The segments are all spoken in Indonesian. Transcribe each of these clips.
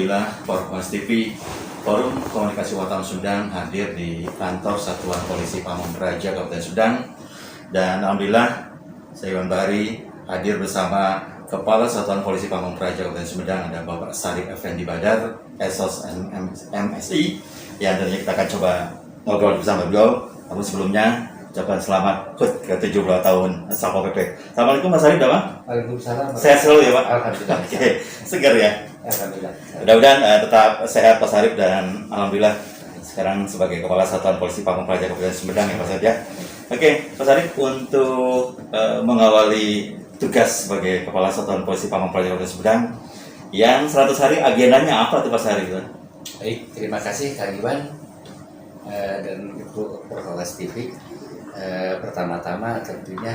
Alhamdulillah Forum TV, Forum Komunikasi Wartawan Sumedang hadir di kantor Satuan Polisi Pamong Praja Kabupaten Sumedang. Dan Alhamdulillah saya Iwan Bahari hadir bersama Kepala Satuan Polisi Pamong Praja Kabupaten Sumedang, ada Bapak Sarip Effendi Badar, Esos MSI, yang tentunya kita akan coba ngobrol bersama beliau. Namun sebelumnya ucapan selamat HUT ke 70 tahun Satpol PP. Assalamualaikum Mas Sarip, Bang. Waalaikumsalam. Sehat selalu ya Pak? Alhamdulillah. Oke, segar ya? Alhamdulillah. Mudah-mudahan tetap sehat Pak Sarip, dan Alhamdulillah sekarang sebagai Kepala Satuan Polisi Pamong Praja Kabupaten Sumedang ya Pak Sarip ya. Oke, Pak Sarip, untuk mengawali tugas sebagai Kepala Satuan Polisi Pamong Praja Kabupaten Sumedang yang 100 hari agendanya apa tuh Pak Sarip? Baik, terima kasih Kang Iwan dan Ibu Perkolas TV. Pertama-tama tentunya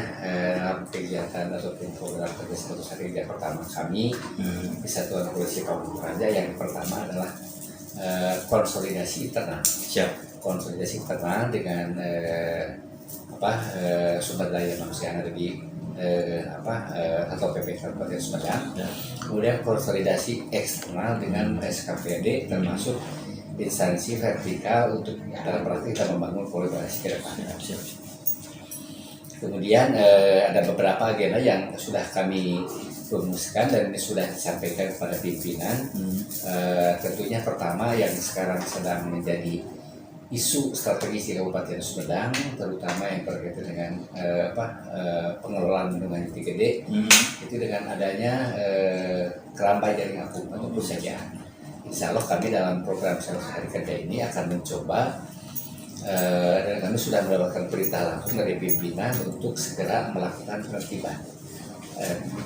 kegiatan ataupun program kerja 100 hari yang pertama kami di Satuan Polisi Pamong Praja, yang pertama adalah konsolidasi internal. Siap. Konsolidasi internal dengan sumber daya manusia yang ada di atau PP Kabupaten Sumedang. Kemudian konsolidasi eksternal dengan SKPD, termasuk instansi vertikal untuk dalam rangka kita membangun kolaborasi ke depan. Kemudian ada beberapa agenda yang sudah kami rumuskan dan ini sudah disampaikan kepada pimpinan. Tentunya pertama yang sekarang sedang menjadi isu strategis di Kabupaten Sumedang, terutama yang berkaitan dengan pengelolaan bendungan Jati Gede, itu dengan adanya kerambai jaring apung atau persediaan. Insya Allah kami dalam program 100 hari kerja ini akan mencoba dan kami sudah mendapatkan perintah langsung dari pimpinan untuk segera melakukan penertiban.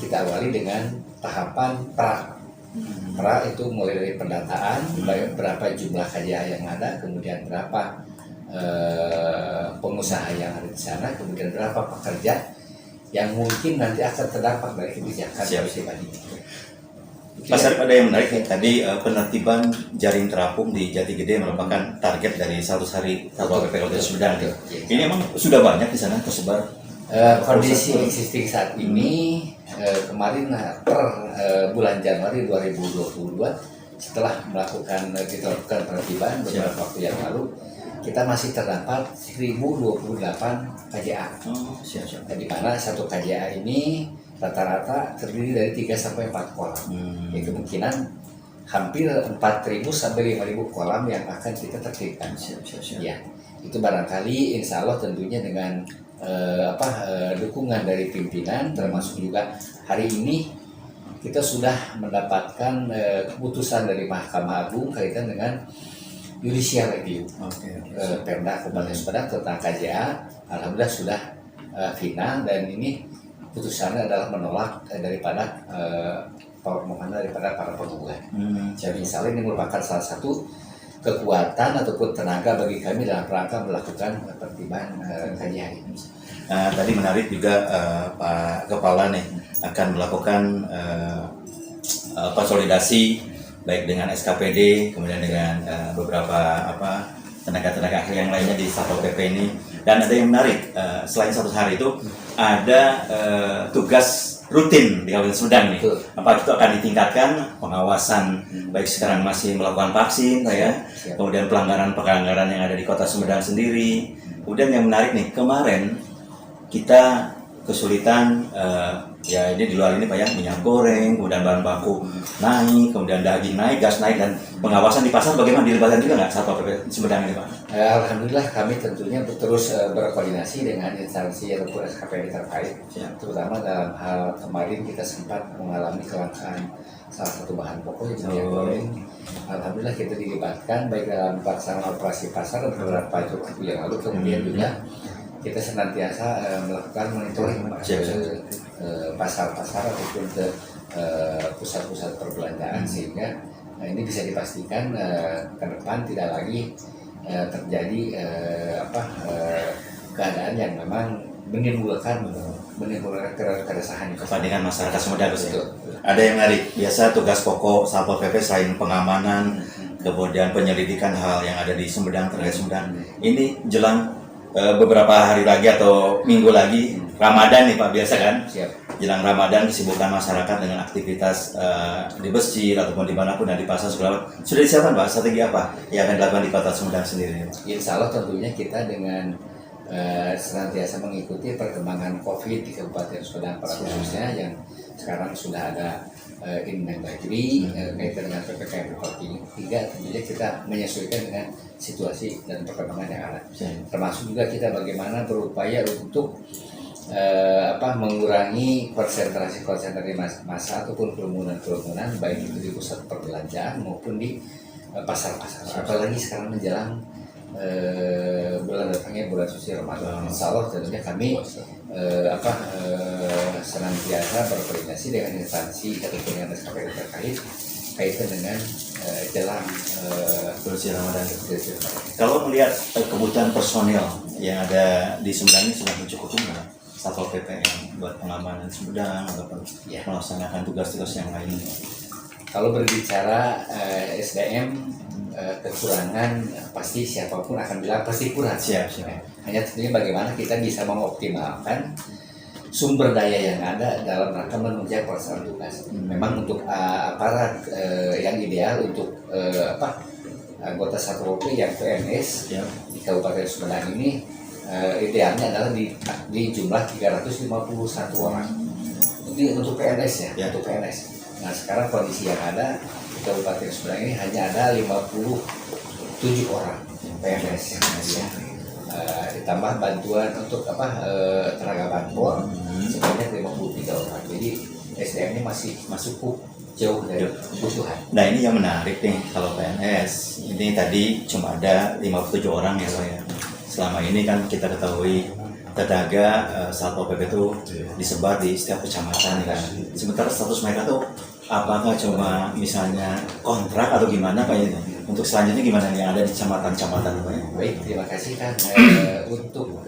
Kita awali dengan tahapan pra. Pra itu mulai dari pendataan, berapa jumlah KJA yang ada, kemudian berapa pengusaha yang ada di sana, kemudian berapa pekerja yang mungkin nanti akan terdampak dari kebijakan penertiban ini. Pak Sarip, ada yang menarik nih, tadi penertiban jaring terapung di Jati Gede merupakan target dari 100 hari Satpol PP Kabupaten Sumedang. Ini emang sudah banyak di sana tersebar? Kondisi existing saat ini kemarin per bulan Januari 2022, setelah kita lakukan penertiban beberapa waktu yang lalu, kita masih terdapat 1028 KJA. Di mana satu KJA ini rata-rata terdiri dari 3-4 kolam. Kemungkinan hampir 4.000 sampai 5.000 kolam yang akan kita tertibkan. Ya, itu barangkali insya Allah tentunya dengan dukungan dari pimpinan, termasuk juga hari ini kita sudah mendapatkan keputusan dari Mahkamah Agung kaitan dengan judicial review. Pemda Kabupaten Sumedang tentang KJA, alhamdulillah sudah final, dan ini putusannya adalah menolak daripada permohonan daripada para penggugat. Jadi misalnya ini merupakan salah satu kekuatan ataupun tenaga bagi kami dalam rangka melakukan penertiban KJA ini. Tadi menarik juga Pak Kepala nih akan melakukan konsolidasi baik dengan SKPD, kemudian dengan beberapa tenaga-tenaga ahli yang lainnya di Satpol PP ini. Dan ada yang menarik, selain 100 hari itu ada tugas rutin di Kabupaten Sumedang nih. Apa itu akan ditingkatkan pengawasan, baik sekarang masih melakukan vaksin, kemudian pelanggaran-pelanggaran yang ada di Kota Sumedang sendiri. Kemudian yang menarik nih, kemarin kita kesulitan ya ini di luar ini Pak ya, minyak goreng, kemudian bahan baku naik, kemudian daging naik, gas naik, dan pengawasan di pasar bagaimana, dilibatkan juga nggak Satpol PP Sumedang ini Pak? Alhamdulillah kami tentunya terus berkoordinasi dengan instansi ataupun SKPD terkait, terutama dalam hal kemarin kita sempat mengalami kelangkaan salah satu bahan pokok yaitu minyak goreng. Alhamdulillah kita dilibatkan baik dalam pelaksanaan operasi pasar beberapa waktu yang lalu, kemudian juga kita senantiasa melakukan monitoring pasar-pasar ataupun ke pusat-pusat perbelanjaan, sehingga ini bisa dipastikan ke depan tidak lagi terjadi keadaan yang memang menimbulkan keresahan kepentingan masyarakat Sumedang. Ada yang menarik, biasa tugas pokok Satpol PP selain pengamanan, kemudian penyelidikan hal yang ada di Sumedang, terkait Sumedang, ini jelang beberapa hari lagi atau minggu lagi Ramadan nih Pak, biasa kan? Siap. Jelang Ramadan kesibukan masyarakat dengan aktivitas di masjid ataupun dimanapun dan di pasar segala macam. Sudah disiapkan Pak strategi apa yang akan dilakukan di Kota Sumedang sendiri Pak? Insya Allah tentunya kita dengan senantiasa mengikuti perkembangan COVID di Kabupaten Sumedang pada khususnya yang sekarang sudah ada Inmendagri kaitan dengan PPKM level 3, tentunya kita menyesuaikan dengan situasi dan perkembangan yang ada. Termasuk juga kita bagaimana berupaya untuk mengurangi konsentrasi massa ataupun kerumunan baik itu di pusat perbelanjaan maupun di pasar-pasar. Apalagi sekarang menjelang bulan datangnya bulan suci Ramadan. Insya Allah tentunya kami senantiasa berkoordinasi dengan instansi ataupun dengan SKPD terkait kaitan dengan jelang Suci Ramadan. Kalau melihat kebutuhan personil yang ada di Sumedang ini sudah mencukupi nggak? Satpol PP yang buat pengamanan Sumedang ataupun melaksanakan tugas-tugas yang lain. Kalau berbicara SDM kekurangan pasti siapapun akan bilang pasti kurang. Siap. Hanya tentunya bagaimana kita bisa mengoptimalkan sumber daya yang ada dalam rangka menunjang pelaksanaan tugas. Memang untuk aparat yang ideal untuk anggota Satpol PP yang PNS di Kabupaten Sumedang ini idealnya adalah di jumlah 351 orang. Ini untuk PNS ya. Untuk PNS. Nah sekarang kondisi yang ada di Kabupaten Sumedang ini hanya ada 57 orang PNS ya. Ditambah bantuan untuk tenaga bantuan sebanyak 53 orang. Jadi SDM-nya masih cukup jauh dari kebutuhan. Nah ini yang menarik nih kalau PNS ini tadi cuma ada 57 orang ya Pak ya. Selama ini kan kita ketahui tenaga Satpol PP itu disebar di setiap kecamatan kan. Sementara status mereka tuh apakah cuma misalnya kontrak atau gimana Pak ini? Untuk selanjutnya gimana yang ada di kecamatan-kecamatan Pak ya? Baik, terima kasih kan untuk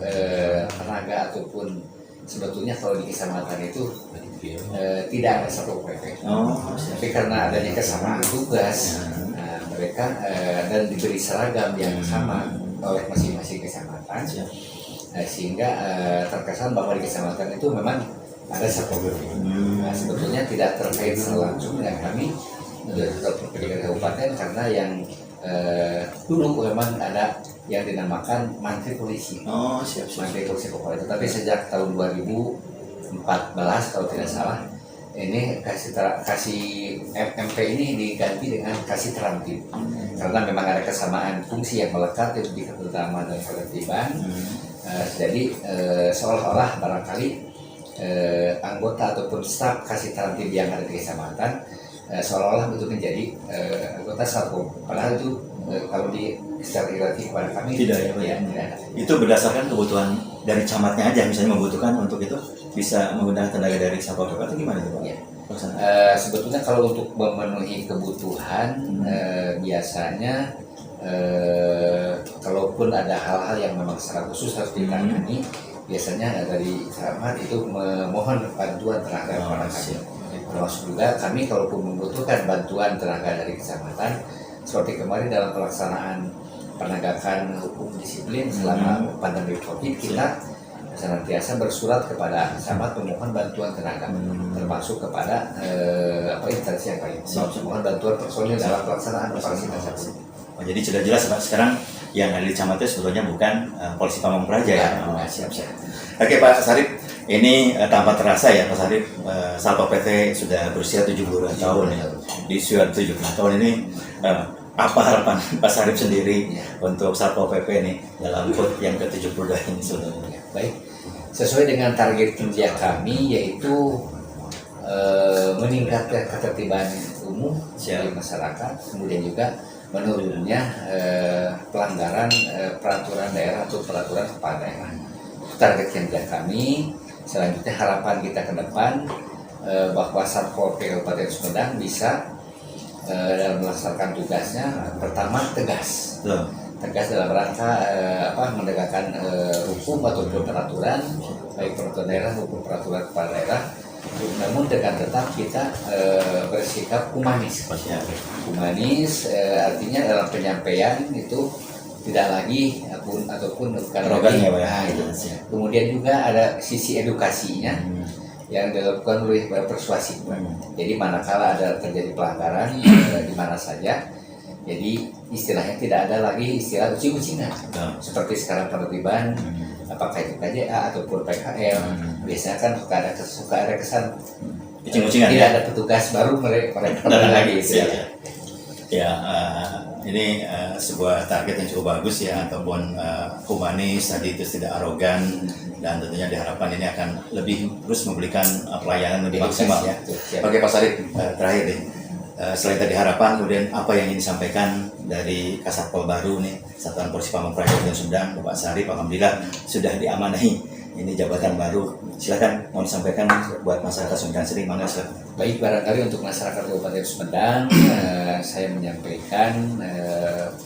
tenaga ataupun sebetulnya kalau di kecamatan itu tidak ada Satpol PP. Tapi karena adanya kesamaan tugas, mereka dan diberi seragam yang sama oleh masing-masing kecamatan, sehingga terkesan bahwa di kecamatan itu memang ada Satpol PP. Nah, sebetulnya tidak terkait langsung dengan kami dari Satpol PP Kabupaten karena yang dulu memang ada yang dinamakan mantri polisi. Mantri polisi Kabupaten. Tapi sejak tahun 2014 kalau tidak salah, ini kasih MP ini diganti dengan kasih terantib. Karena memang ada kesamaan fungsi yang melekat itu di ketertiban dan ketertiban. Jadi seolah-olah barangkali anggota ataupun staf kasih terantib yang ada di kecamatan seolah-olah itu menjadi anggota Satpol. Padahal itu kalau secara relatif kepada kami tidak ya. Itu berdasarkan kebutuhan dari camatnya aja, misalnya membutuhkan untuk itu bisa menggunakan tenaga dari Satpol PP atau gimana itu Pak? Ya. Sebetulnya kalau untuk memenuhi kebutuhan biasanya kalaupun ada hal-hal yang memang secara khusus harus ditangani, biasanya dari camat itu memohon bantuan tenaga kepada kami. Termasuk juga kami kalaupun membutuhkan bantuan tenaga dari kecamatan, seperti kemarin dalam pelaksanaan penegakan hukum disiplin selama pandemi COVID, kita senantiasa bersurat kepada camat memohon bantuan tenaga, termasuk kepada instansi yang lain, memohon bantuan personil dalam pelaksanaan operasi tersebut. Jadi sudah jelas Pak, sekarang yang ada di camat itu sebetulnya bukan polisi Pamong Praja ya. Siap. Oke Pak Sarip, ini tanpa terasa ya Pak Sarip, Satpol PP sudah berusia 72 tahun ya. Di usia 72 tahun ini apa harapan Pak Sarip sendiri untuk Satpol PP ini dalam HUT yang ke-72 ini sebenarnya? Baik, sesuai dengan target kerja kami yaitu meningkatkan ketertiban umum di masyarakat, kemudian juga menurunnya pelanggaran peraturan daerah atau peraturan kepala daerah. Target kerja kami. Selanjutnya harapan kita ke depan bahwa Satpol PP Kabupaten Sumedang bisa dalam melaksanakan tugasnya pertama tegas dalam rangka menegakkan hukum atau peraturan baik peraturan daerah maupun peraturan kepala daerah. Namun dengan tetap kita bersikap humanis. Humanis artinya dalam penyampaian itu tidak lagi ataupun bukan Arogan lagi. ya Pak ya. Nah, itu. Siap. Kemudian juga ada sisi edukasinya Hmm. yang dilakukan oleh persuasif. Jadi manakala ada terjadi pelanggaran di mana saja, jadi istilahnya tidak ada lagi istilah ucing-ucingan. Betul. Seperti sekarang penertiban, apakah itu KJA ataupun PKL, biasanya kan suka ada kesan Ucing-ucingan tidak ya. ada petugas baru mereka Dan lagi. Gitu. ya. Ya, ini sebuah target yang cukup bagus ya, ataupun humanis, tadi itu tidak arogan, dan tentunya diharapkan ini akan lebih terus memberikan pelayanan lebih maksimal ya. Siap. Oke Pak Sarip, terakhir nih, selain tadi harapan, kemudian apa yang ingin disampaikan dari Kasatpol baru nih, Satuan Polisi Pamong Praja Kabupaten Sumedang, Bapak Sarip, alhamdulillah sudah diamanahi ini jabatan baru. Silakan mau disampaikan buat masyarakat Sumedang sendiri, mana silakan. Baik, barangkali untuk masyarakat Kabupaten Sumedang, saya menyampaikan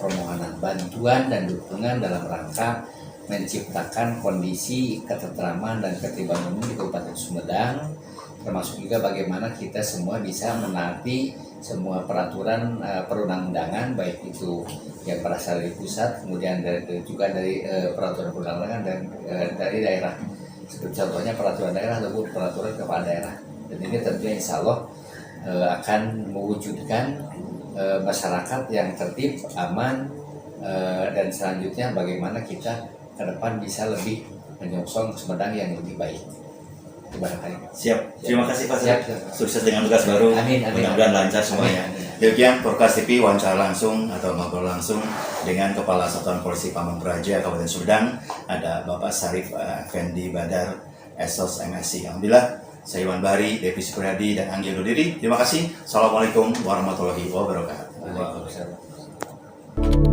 permohonan bantuan dan dukungan dalam rangka menciptakan kondisi ketentraman dan ketertiban umum di Kabupaten Sumedang, termasuk juga bagaimana kita semua bisa menaati semua peraturan perundang-undangan, baik itu yang berasal dari pusat, kemudian juga dari peraturan perundang-undangan dan dari daerah. Seperti contohnya peraturan daerah ataupun peraturan kepala daerah. Dan ini tentunya insya Allah akan mewujudkan masyarakat yang tertib, aman, dan selanjutnya bagaimana kita ke depan bisa lebih menyongsong Sumedang yang lebih baik. Terima kasih. Siap. Terima kasih Pak Sarip. Siap. Sukses dengan tugas baru. Amin, amin. Mudah-mudahan lancar semuanya. Amin. Demikian Forecast TV wawancara langsung atau ngobrol langsung dengan Kepala Satuan Polisi Pamong Praja Kabupaten Sumedang, ada Bapak Sarip Effendi Badar, Esos MSI. Alhamdulillah, saya Iwan Bahari, Devi Supriyadi, dan Anggi undur diri. Terima kasih. Assalamualaikum warahmatullahi wabarakatuh. Waalaikumsalam.